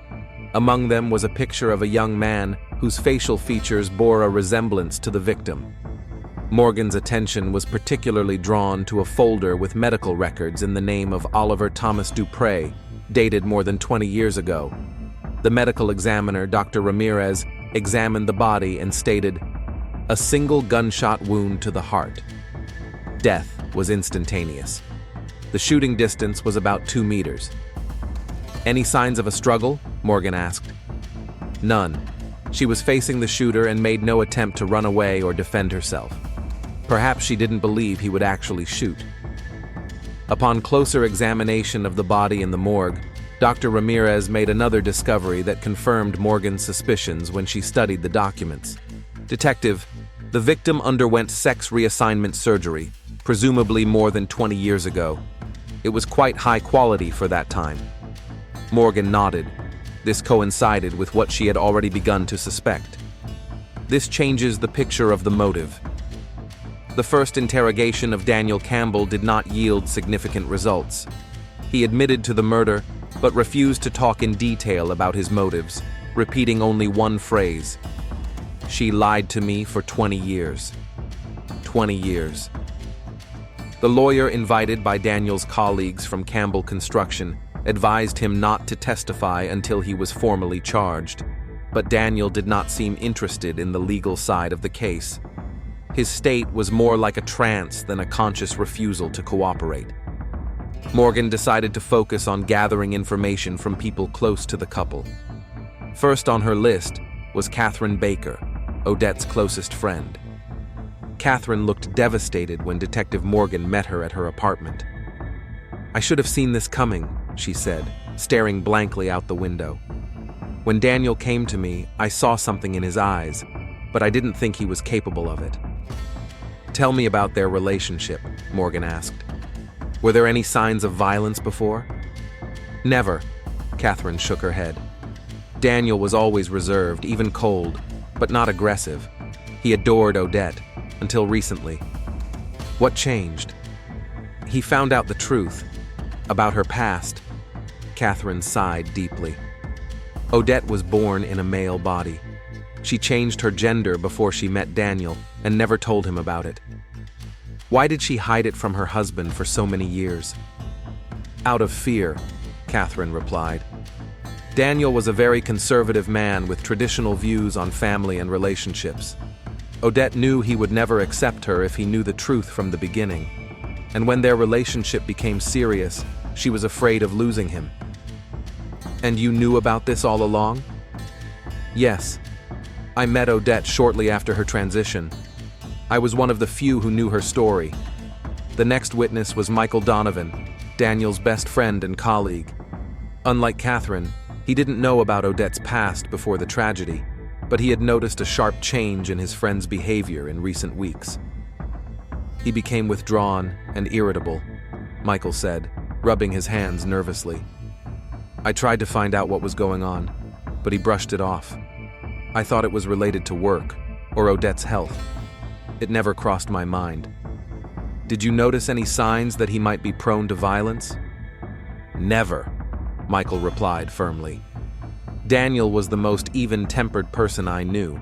Among them was a picture of a young man whose facial features bore a resemblance to the victim. Morgan's attention was particularly drawn to a folder with medical records in the name of Oliver Thomas Dupre, dated more than 20 years ago. The medical examiner, Dr. Ramirez, examined the body and stated, "A single gunshot wound to the heart. Death was instantaneous. The shooting distance was about 2 meters. Any signs of a struggle?" Morgan asked. None. She was facing the shooter and made no attempt to run away or defend herself. Perhaps she didn't believe he would actually shoot. Upon closer examination of the body in the morgue, Dr. Ramirez made another discovery that confirmed Morgan's suspicions when she studied the documents. "Detective, the victim underwent sex reassignment surgery, presumably more than 20 years ago. It was quite high quality for that time." Morgan nodded. This coincided with what she had already begun to suspect. This changes the picture of the motive. The first interrogation of Daniel Campbell did not yield significant results. He admitted to the murder, but refused to talk in detail about his motives, repeating only one phrase: "She lied to me for 20 years. 20 years. The lawyer invited by Daniel's colleagues from Campbell Construction advised him not to testify until he was formally charged, but Daniel did not seem interested in the legal side of the case. His state was more like a trance than a conscious refusal to cooperate. Morgan decided to focus on gathering information from people close to the couple. First on her list was Catherine Baker, Odette's closest friend. Catherine looked devastated when Detective Morgan met her at her apartment. "I should have seen this coming," she said, staring blankly out the window. "When Daniel came to me, I saw something in his eyes, but I didn't think he was capable of it." "Tell me about their relationship," Morgan asked. "Were there any signs of violence before?" "Never," Catherine shook her head. "Daniel was always reserved, even cold, but not aggressive. He adored Odette, until recently." "What changed?" "He found out the truth about her past." Catherine sighed deeply. "Odette was born in a male body. She changed her gender before she met Daniel and never told him about it. Why did she hide it from her husband for so many years?" "Out of fear," Catherine replied. "Daniel was a very conservative man with traditional views on family and relationships. Odette knew he would never accept her if he knew the truth from the beginning. And when their relationship became serious, she was afraid of losing him." "And you knew about this all along?" "Yes. I met Odette shortly after her transition. I was one of the few who knew her story. The next witness was Michael Donovan, Daniel's best friend and colleague. Unlike Catherine, he didn't know about Odette's past before the tragedy, but he had noticed a sharp change in his friend's behavior in recent weeks. He became withdrawn and irritable," Michael said, rubbing his hands nervously. "I tried to find out what was going on, but he brushed it off. I thought it was related to work or Odette's health. It never crossed my mind. Did you notice any signs that he might be prone to violence?" "Never," Michael replied firmly. "Daniel was the most even-tempered person I knew,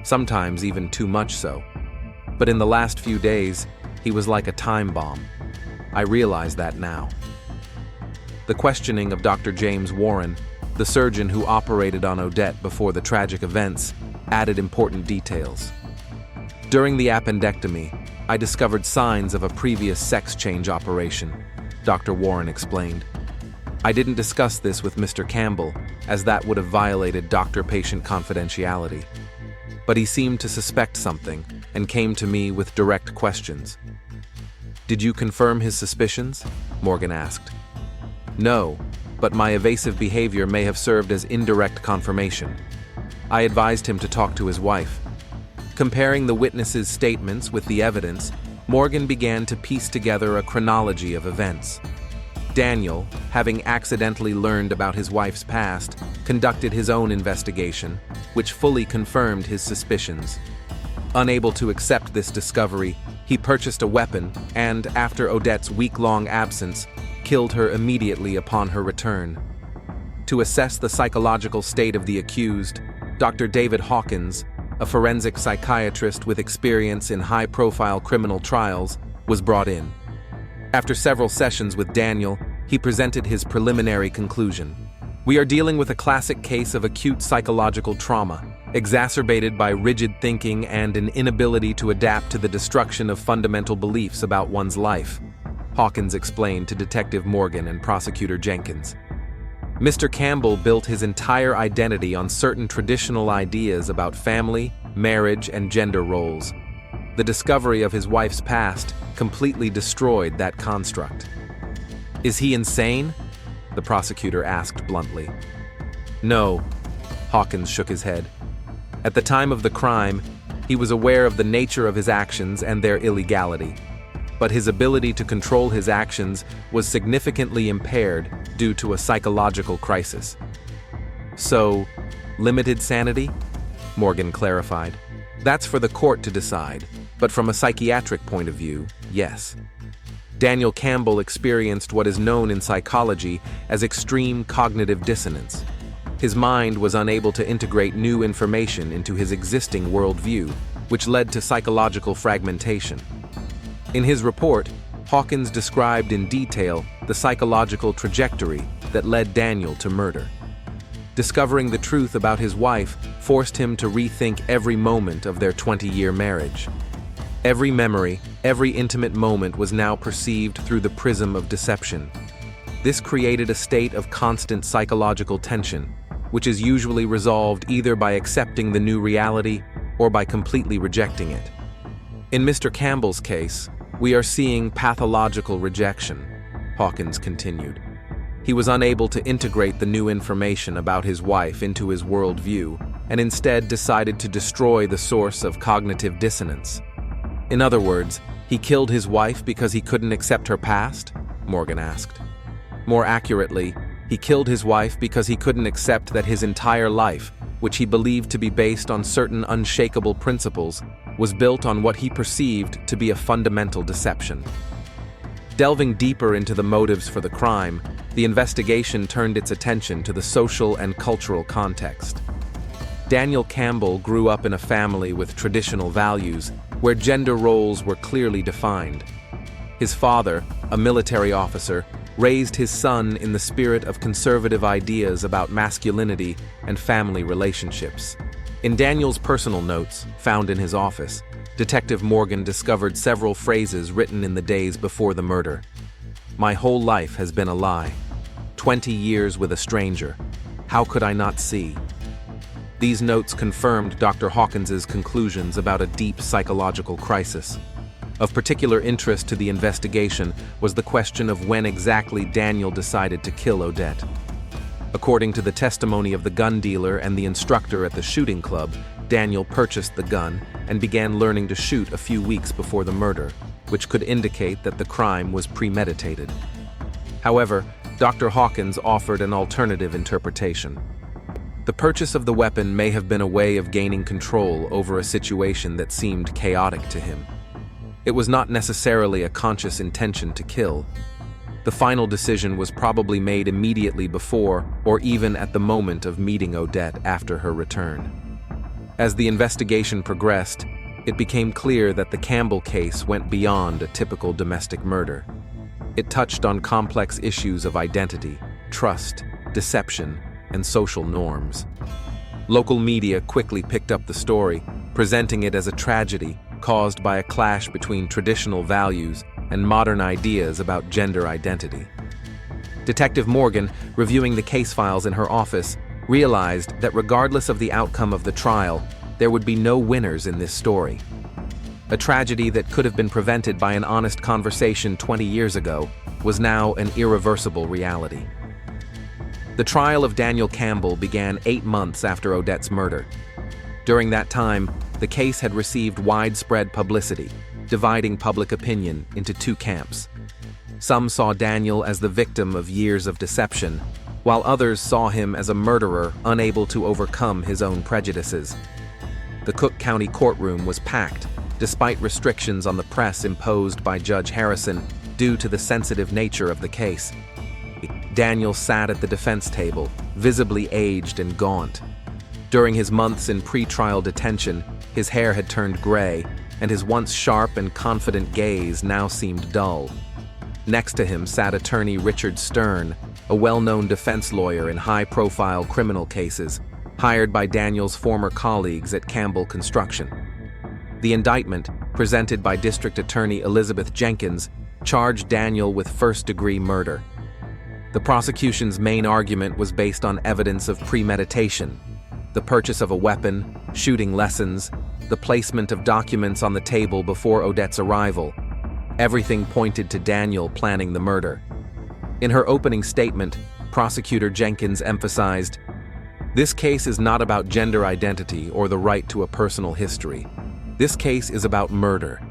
sometimes even too much so. But in the last few days, he was like a time bomb. I realize that now." The questioning of Dr. James Warren, the surgeon who operated on Odette before the tragic events, added important details. During the appendectomy, I discovered signs of a previous sex change operation, Dr. Warren explained. I didn't discuss this with Mr. Campbell, as that would have violated doctor-patient confidentiality. But he seemed to suspect something and came to me with direct questions. "Did you confirm his suspicions?" Morgan asked. "No, but my evasive behavior may have served as indirect confirmation. I advised him to talk to his wife." Comparing the witnesses' statements with the evidence, Morgan began to piece together a chronology of events. Daniel, having accidentally learned about his wife's past, conducted his own investigation, which fully confirmed his suspicions. Unable to accept this discovery, he purchased a weapon and, after Odette's week-long absence, killed her immediately upon her return. To assess the psychological state of the accused, Dr. David Hawkins, a forensic psychiatrist with experience in high-profile criminal trials, was brought in. After several sessions with Daniel, he presented his preliminary conclusion. "We are dealing with a classic case of acute psychological trauma, exacerbated by rigid thinking and an inability to adapt to the destruction of fundamental beliefs about one's life," Hawkins explained to Detective Morgan and Prosecutor Jenkins. Mr. Campbell built his entire identity on certain traditional ideas about family, marriage, and gender roles. The discovery of his wife's past completely destroyed that construct. "Is he insane?" the prosecutor asked bluntly. "No," Hawkins shook his head. "At the time of the crime, he was aware of the nature of his actions and their illegality. But his ability to control his actions was significantly impaired due to a psychological crisis." "So, limited sanity?" Morgan clarified. "That's for the court to decide, but from a psychiatric point of view, yes. Daniel Campbell experienced what is known in psychology as extreme cognitive dissonance. His mind was unable to integrate new information into his existing worldview, which led to psychological fragmentation. In his report, Hawkins described in detail the psychological trajectory that led Daniel to murder. Discovering the truth about his wife forced him to rethink every moment of their 20-year marriage. Every memory, every intimate moment was now perceived through the prism of deception. This created a state of constant psychological tension, which is usually resolved either by accepting the new reality or by completely rejecting it. In Mr. Campbell's case, we are seeing pathological rejection, Hawkins continued. He was unable to integrate the new information about his wife into his worldview and instead decided to destroy the source of cognitive dissonance. In other words, he killed his wife because he couldn't accept her past? Morgan asked. More accurately, he killed his wife because he couldn't accept that his entire life, which he believed to be based on certain unshakable principles, was built on what he perceived to be a fundamental deception. Delving deeper into the motives for the crime, the investigation turned its attention to the social and cultural context. Daniel Campbell grew up in a family with traditional values, where gender roles were clearly defined. His father, a military officer, raised his son in the spirit of conservative ideas about masculinity and family relationships. In Daniel's personal notes, found in his office, Detective Morgan discovered several phrases written in the days before the murder. "My whole life has been a lie. 20 years with a stranger. How could I not see?" These notes confirmed Dr. Hawkins's conclusions about a deep psychological crisis. Of particular interest to the investigation was the question of when exactly Daniel decided to kill Odette. According to the testimony of the gun dealer and the instructor at the shooting club, Daniel purchased the gun and began learning to shoot a few weeks before the murder, which could indicate that the crime was premeditated. However, Dr. Hawkins offered an alternative interpretation. The purchase of the weapon may have been a way of gaining control over a situation that seemed chaotic to him. It was not necessarily a conscious intention to kill. The final decision was probably made immediately before or even at the moment of meeting Odette after her return. As the investigation progressed, it became clear that the Campbell case went beyond a typical domestic murder. It touched on complex issues of identity, trust, deception, and social norms. Local media quickly picked up the story, presenting it as a tragedy caused by a clash between traditional values and modern ideas about gender identity. Detective Morgan, reviewing the case files in her office, realized that regardless of the outcome of the trial, there would be no winners in this story. A tragedy that could have been prevented by an honest conversation 20 years ago was now an irreversible reality. The trial of Daniel Campbell began 8 months after Odette's murder. During that time, the case had received widespread publicity, dividing public opinion into two camps. Some saw Daniel as the victim of years of deception, while others saw him as a murderer unable to overcome his own prejudices. The Cook County courtroom was packed, despite restrictions on the press imposed by Judge Harrison due to the sensitive nature of the case. Daniel sat at the defense table, visibly aged and gaunt. During his months in pre-trial detention, his hair had turned gray, and his once sharp and confident gaze now seemed dull. Next to him sat attorney Richard Stern, a well-known defense lawyer in high-profile criminal cases, hired by Daniel's former colleagues at Campbell Construction. The indictment, presented by District Attorney Elizabeth Jenkins, charged Daniel with first-degree murder. The prosecution's main argument was based on evidence of premeditation, the purchase of a weapon, shooting lessons, the placement of documents on the table before Odette's arrival. Everything pointed to Daniel planning the murder. In her opening statement, Prosecutor Jenkins emphasized, "This case is not about gender identity or the right to a personal history. This case is about murder.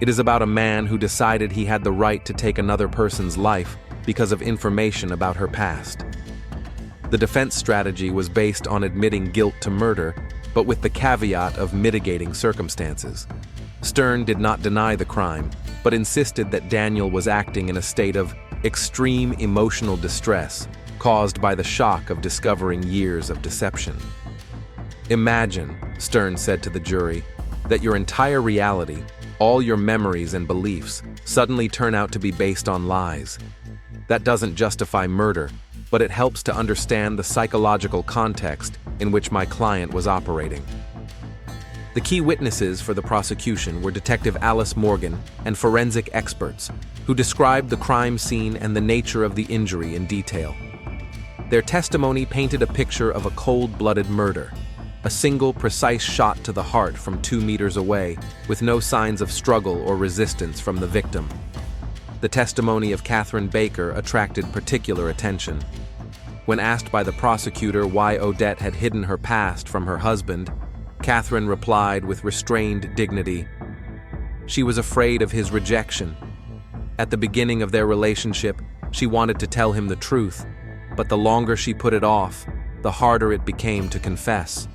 It is about a man who decided he had the right to take another person's life because of information about her past." The defense strategy was based on admitting guilt to murder, but with the caveat of mitigating circumstances. Stern did not deny the crime, but insisted that Daniel was acting in a state of extreme emotional distress caused by the shock of discovering years of deception. "Imagine," Stern said to the jury, "that your entire reality, all your memories and beliefs, suddenly turn out to be based on lies. That doesn't justify murder, but it helps to understand the psychological context in which my client was operating." The key witnesses for the prosecution were Detective Alice Morgan and forensic experts, who described the crime scene and the nature of the injury in detail. Their testimony painted a picture of a cold-blooded murder, a single precise shot to the heart from 2 meters away, with no signs of struggle or resistance from the victim. The testimony of Catherine Baker attracted particular attention. When asked by the prosecutor why Odette had hidden her past from her husband, Catherine replied with restrained dignity, "She was afraid of his rejection. At the beginning of their relationship, she wanted to tell him the truth, but the longer she put it off, the harder it became to confess.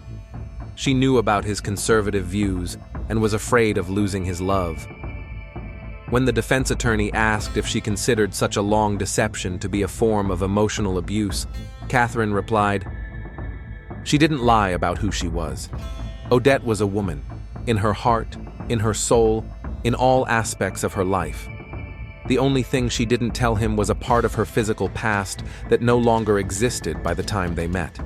She knew about his conservative views and was afraid of losing his love." When the defense attorney asked if she considered such a long deception to be a form of emotional abuse, Catherine replied, "She didn't lie about who she was. Odette was a woman, in her heart, in her soul, in all aspects of her life. The only thing she didn't tell him was a part of her physical past that no longer existed by the time they met."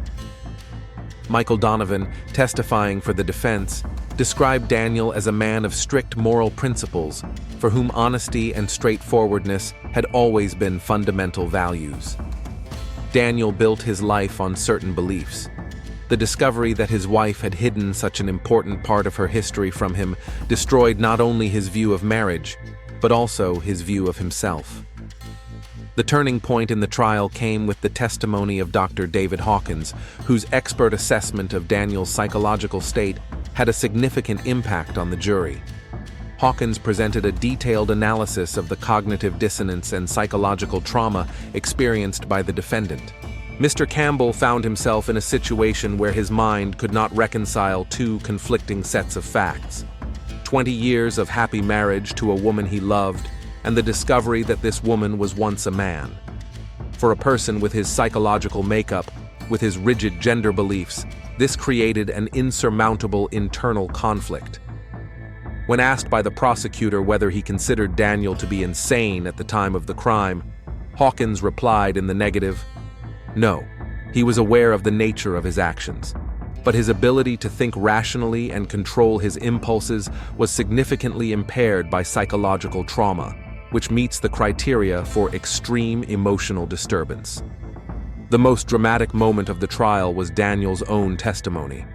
Michael Donovan, testifying for the defense, described Daniel as a man of strict moral principles, for whom honesty and straightforwardness had always been fundamental values. Daniel built his life on certain beliefs. The discovery that his wife had hidden such an important part of her history from him destroyed not only his view of marriage, but also his view of himself. The turning point in the trial came with the testimony of Dr. David Hawkins, whose expert assessment of Daniel's psychological state had a significant impact on the jury. Hawkins presented a detailed analysis of the cognitive dissonance and psychological trauma experienced by the defendant. Mr. Campbell found himself in a situation where his mind could not reconcile two conflicting sets of facts: 20 years of happy marriage to a woman he loved, and the discovery that this woman was once a man. For a person with his psychological makeup, with his rigid gender beliefs, this created an insurmountable internal conflict. When asked by the prosecutor whether he considered Daniel to be insane at the time of the crime, Hawkins replied in the negative. No, he was aware of the nature of his actions, but his ability to think rationally and control his impulses was significantly impaired by psychological trauma, which meets the criteria for extreme emotional disturbance. The most dramatic moment of the trial was Daniel's own testimony.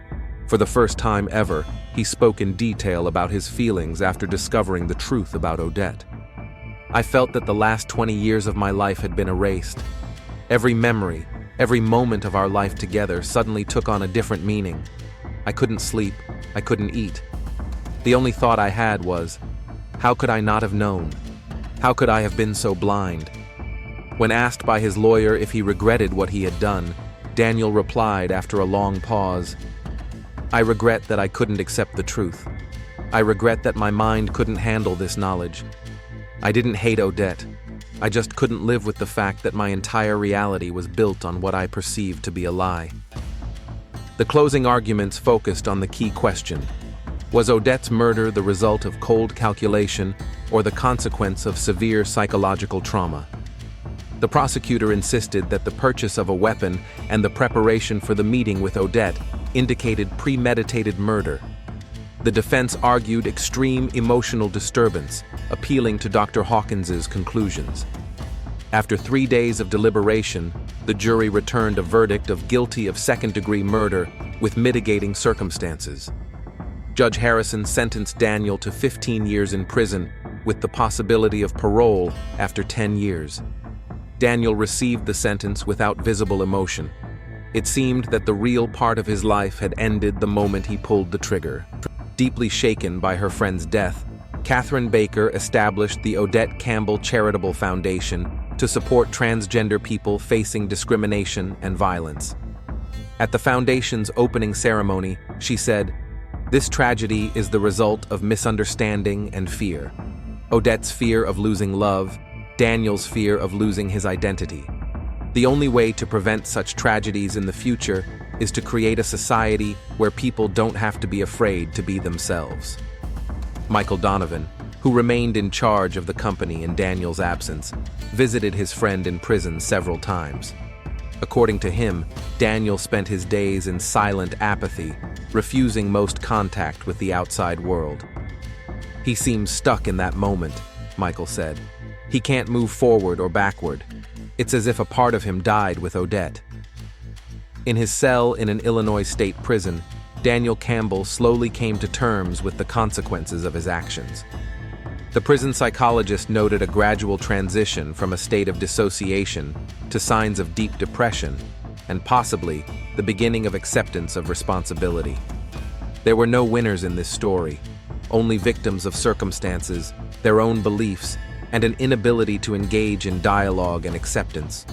For the first time ever, he spoke in detail about his feelings after discovering the truth about Odette. I felt that the last 20 years of my life had been erased. Every memory, every moment of our life together suddenly took on a different meaning. I couldn't sleep, I couldn't eat. The only thought I had was, how could I not have known? How could I have been so blind? When asked by his lawyer if he regretted what he had done, Daniel replied after a long pause, I regret that I couldn't accept the truth. I regret that my mind couldn't handle this knowledge. I didn't hate Odette. I just couldn't live with the fact that my entire reality was built on what I perceived to be a lie. The closing arguments focused on the key question. Was Odette's murder the result of cold calculation or the consequence of severe psychological trauma? The prosecutor insisted that the purchase of a weapon and the preparation for the meeting with Odette indicated premeditated murder. The defense argued extreme emotional disturbance, appealing to Dr. Hawkins's conclusions. After 3 days of deliberation, the jury returned a verdict of guilty of second-degree murder with mitigating circumstances. Judge Harrison sentenced Daniel to 15 years in prison with the possibility of parole after 10 years. Daniel received the sentence without visible emotion. It seemed that the real part of his life had ended the moment he pulled the trigger. Deeply shaken by her friend's death, Catherine Baker established the Odette Campbell Charitable Foundation to support transgender people facing discrimination and violence. At the foundation's opening ceremony, she said, "This tragedy is the result of misunderstanding and fear. Odette's fear of losing love, Daniel's fear of losing his identity. The only way to prevent such tragedies in the future is to create a society where people don't have to be afraid to be themselves." Michael Donovan, who remained in charge of the company in Daniel's absence, visited his friend in prison several times. According to him, Daniel spent his days in silent apathy, refusing most contact with the outside world. "He seems stuck in that moment," Michael said. "He can't move forward or backward. It's as if a part of him died with Odette." In his cell in an Illinois state prison, Daniel Campbell slowly came to terms with the consequences of his actions. The prison psychologist noted a gradual transition from a state of dissociation to signs of deep depression, and possibly the beginning of acceptance of responsibility. There were no winners in this story, only victims of circumstances, their own beliefs, and an inability to engage in dialogue and acceptance.